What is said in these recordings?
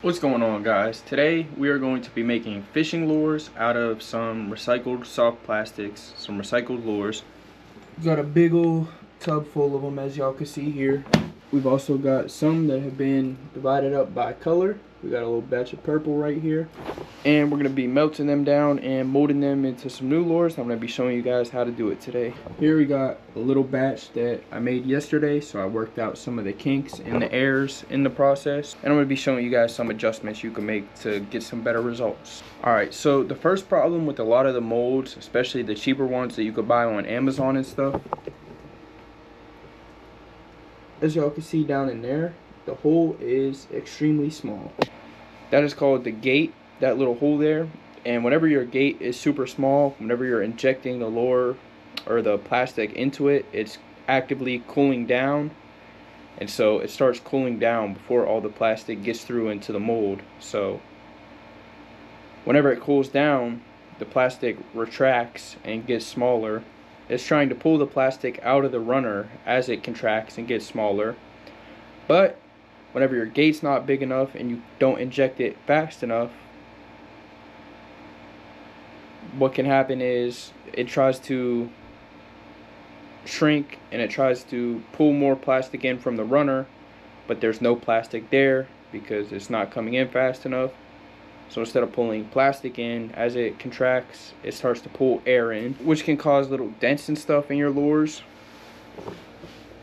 What's going on, guys? Today we are going to be making fishing lures out of some recycled soft plastics, some recycled lures. We've got a big old tub full of them, as y'all can see here. We've also got some that have been divided up by color. We got a little batch of purple right here. And we're going to be melting them down and molding them into some new lures. I'm going to be showing you guys how to do it today. Here we got a little batch that I made yesterday, so I worked out some of the kinks and the errors in the process. And I'm going to be showing you guys some adjustments you can make to get some better results. Alright, so the first problem with a lot of the molds, especially the cheaper ones that you could buy on Amazon and stuff, as y'all can see down in there, the hole is extremely small. That is called the gate, that little hole there. And whenever your gate is super small, whenever you're injecting the lure or the plastic into it, it's actively cooling down. And so it starts cooling down before all the plastic gets through into the mold. So whenever it cools down, the plastic retracts and gets smaller. It's trying to pull the plastic out of the runner as it contracts and gets smaller. But whenever your gate's not big enough and you don't inject it fast enough, what can happen is it tries to shrink and it tries to pull more plastic in from the runner, but there's no plastic there because it's not coming in fast enough. So instead of pulling plastic in, as it contracts, it starts to pull air in, which can cause little dents and stuff in your lures,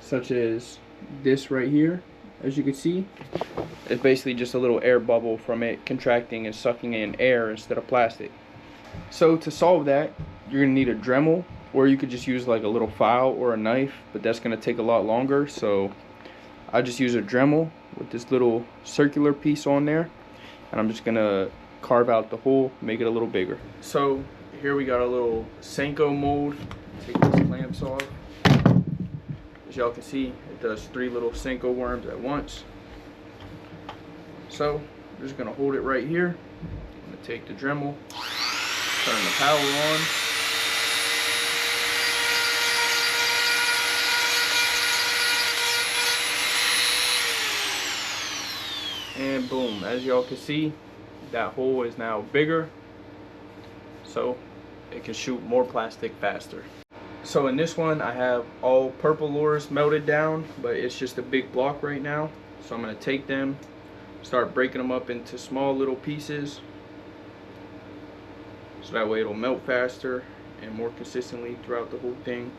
such as this right here. As you can see, it's basically just a little air bubble from it contracting and sucking in air instead of plastic. So to solve that, you're going to need a Dremel, or you could just use like a little file or a knife, but that's going to take a lot longer. So I just use a Dremel with this little circular piece on there, and I'm just going to carve out the hole, make it a little bigger. So here we got a little Senko mold. Take these clamps off. As y'all can see, it does 3 little Senko worms at once. So I'm just going to hold it right here. I'm going to take the Dremel, turn the power on. And boom, as y'all can see, that hole is now bigger, so it can shoot more plastic faster. So in this one I have all purple lures melted down, but it's just a big block right now. So I'm going to take them, start breaking them up into small little pieces, so that way it'll melt faster and more consistently throughout the whole thing.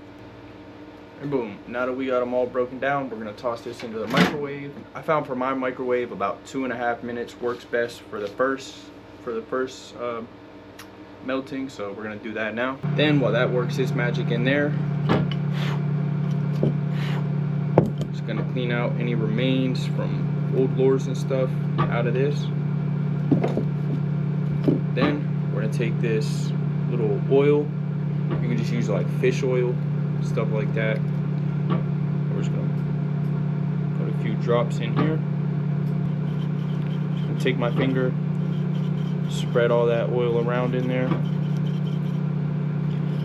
And boom, now that we got them all broken down, we're going to toss this into the microwave. I found for my microwave about 2.5 minutes works best for the first melting, so we're going to do that now. Then while that works its magic in there, just going to clean out any remains from old lures and stuff out of this. Then we're going to take this little oil. You can just use like fish oil, stuff like that. We're just going to put a few drops in here. Just going to take my finger, spread all that oil around in there.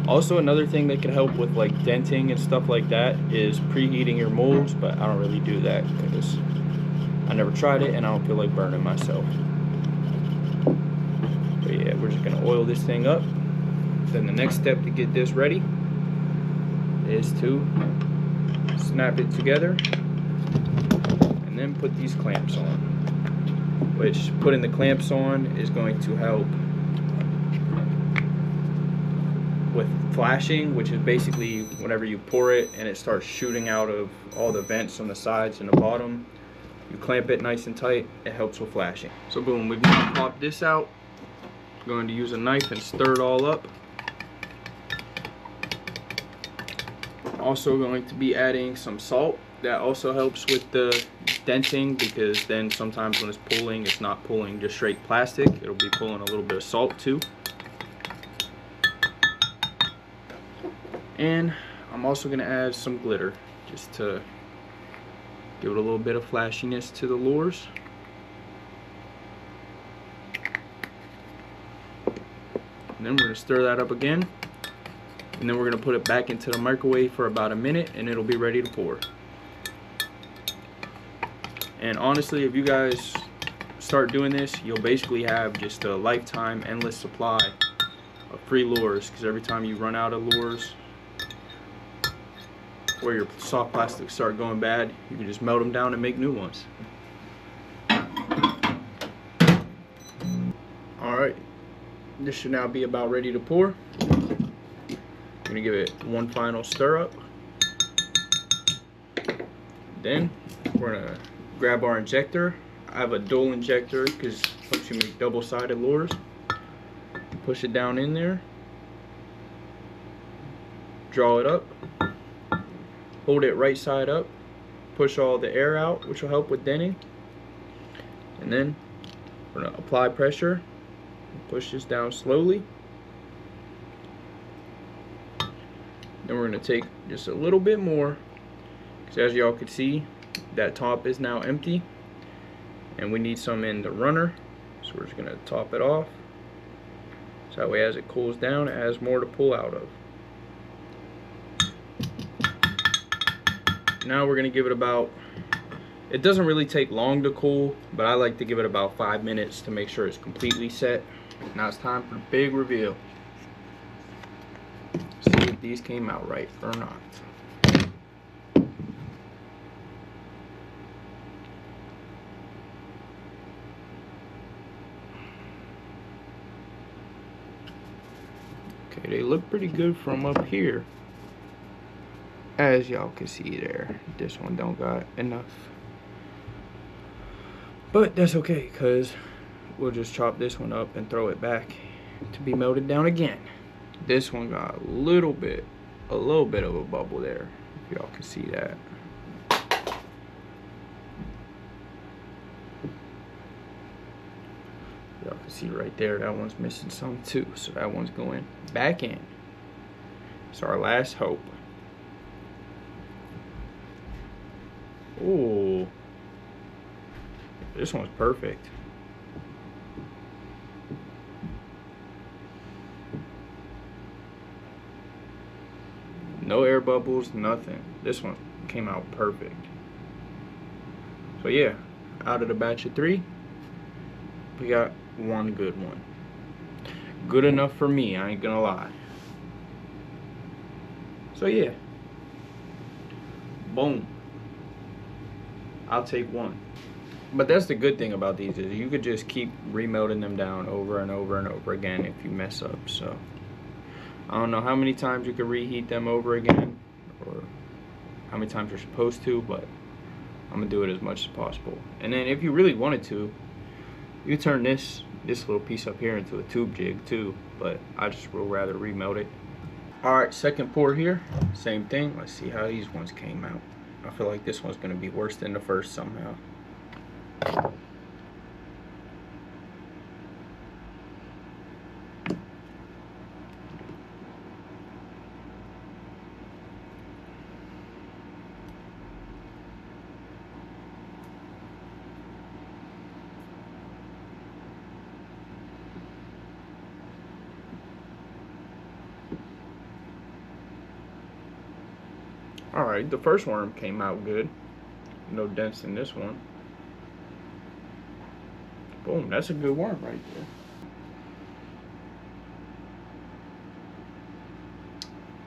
Also, another thing that can help with like denting and stuff like that is preheating your molds, but I don't really do that because I never tried it and I don't feel like burning myself. But yeah, we're just going to oil this thing up. Then the next step to get this ready is to snap it together and then put these clamps on, which putting the clamps on is going to help with flashing, which is basically whenever you pour it and it starts shooting out of all the vents on the sides and the bottom, you clamp it nice and tight, it helps with flashing. So boom, we've now popped this out. I'm going to use a knife and stir it all up. Also going to be adding some salt. That also helps with the denting, because then sometimes when it's pulling, it's not pulling just straight plastic, it'll be pulling a little bit of salt too. And I'm also going to add some glitter just to give it a little bit of flashiness to the lures. And then we're going to stir that up again. And then we're going to put it back into the microwave for about a minute and it'll be ready to pour. And honestly, if you guys start doing this, you'll basically have just a lifetime endless supply of free lures, because every time you run out of lures or your soft plastics start going bad, you can just melt them down and make new ones. Alright, this should now be about ready to pour. I'm gonna give it one final stir up. Then we're gonna grab our injector. I have a dual injector because it helps you make double-sided lures. Push it down in there. Draw it up. Hold it right side up. Push all the air out, which will help with denting. And then we're gonna apply pressure. Push this down slowly. Then we're gonna take just a little bit more, because as y'all can see, that top is now empty, and we need some in the runner. So we're just gonna top it off. So that way, as it cools down, it has more to pull out of. Now we're gonna give it about, it doesn't really take long to cool, but I like to give it about 5 minutes to make sure it's completely set. Now it's time for the big reveal. See if these came out right or not. Okay, they look pretty good from up here. As y'all can see there, this one don't got enough. But that's okay, because we'll just chop this one up and throw it back to be melted down again. This one got a little bit of a bubble there, if y'all can see that. Y'all can see right there, that one's missing some too, so that one's going back in. It's our last hope. Ooh, this one's perfect. No air bubbles, nothing. This one came out perfect. So yeah, out of the batch of 3, we got one good one. Good enough for me, I ain't gonna lie. So yeah, boom. I'll take one. But that's the good thing about these, is you could just keep remelting them down over and over and over again if you mess up. So I don't know how many times you could reheat them over again, or how many times you're supposed to, but I'm gonna do it as much as possible. And then if you really wanted to, you turn this little piece up here into a tube jig too, but I just will rather remelt it. Alright, second pour here, same thing. Let's see how these ones came out. I feel like this one's gonna be worse than the first somehow. Alright, the first worm came out good. No dents in this one. Boom, that's a good worm right there.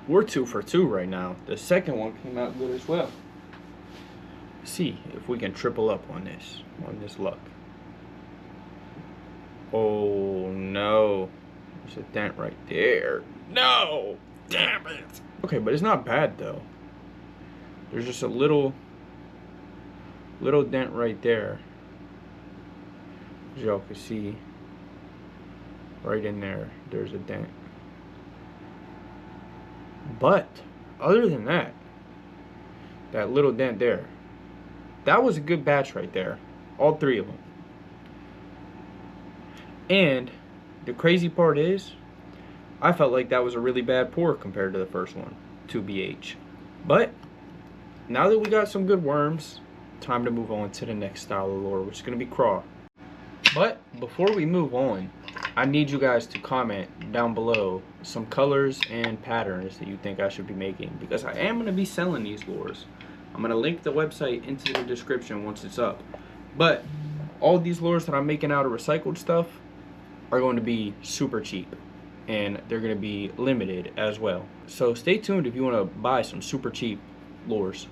We're 2 for 2 right now. The second one came out good as well. Let's see if we can triple up on this luck. Oh no, there's a dent right there. No, damn it. Okay, but it's not bad though. There's just a little dent right there, as y'all can see. Right in there, there's a dent. But other than that, that little dent there, that was a good batch right there. All 3 of them. And the crazy part is, I felt like that was a really bad pour compared to the first one, 2BH. But now that we got some good worms, time to move on to the next style of lure, which is going to be craw. But before we move on, I need you guys to comment down below some colors and patterns that you think I should be making, because I am going to be selling these lures. I'm going to link the website into the description once it's up. But all these lures that I'm making out of recycled stuff are going to be super cheap, and they're going to be limited as well. So stay tuned if you want to buy some super cheap lures.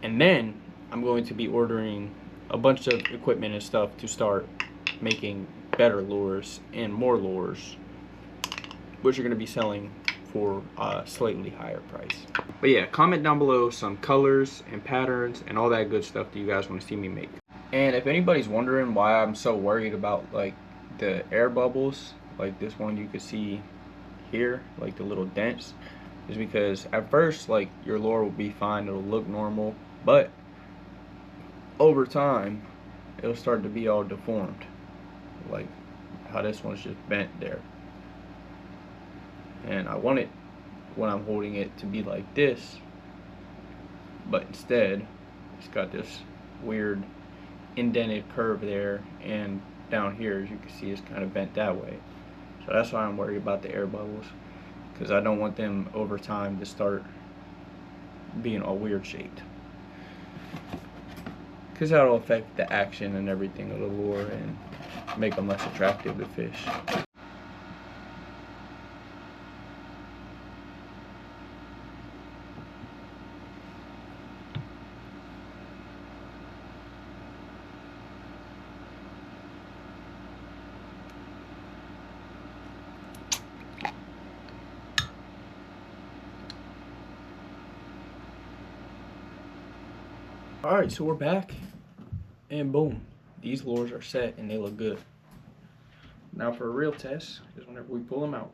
And then I'm going to be ordering a bunch of equipment and stuff to start making better lures and more lures, which are going to be selling for a slightly higher price. But yeah, comment down below some colors and patterns and all that good stuff that you guys want to see me make. And if anybody's wondering why I'm so worried about like the air bubbles, like this one you can see here, like the little dents, is because at first like your lure will be fine, it'll look normal, but over time it'll start to be all deformed, like how this one's just bent there. And I want it, when I'm holding it, to be like this, but instead it's got this weird indented curve there, and down here, as you can see, it's kind of bent that way. So that's why I'm worried about the air bubbles, because I don't want them over time to start being all weird shaped, because that'll affect the action and everything of the lure and make them less attractive to fish. Alright, so we're back, and boom, these lures are set and they look good. Now for a real test is whenever we pull them out.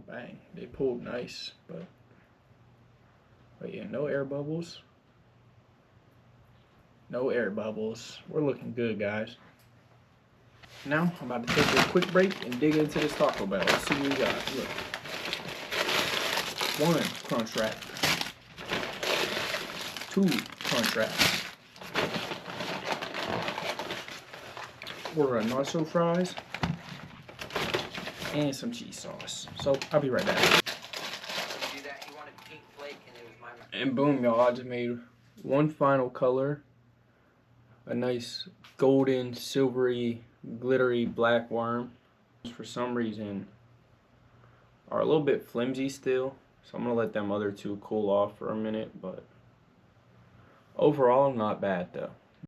Bang, they pulled nice, but yeah, no air bubbles. No air bubbles. We're looking good, guys. Now, I'm about to take a quick break and dig into this Taco Bell. Let's see what we got. Look. One crunch wrap. Two crunch wraps. Order a nacho fries. And some cheese sauce. So, I'll be right back. And boom, y'all, I just made one final color. A nice golden, silvery, glittery black worm. For some reason, are a little bit flimsy still. So I'm going to let them other two cool off for a minute. But overall, not bad though.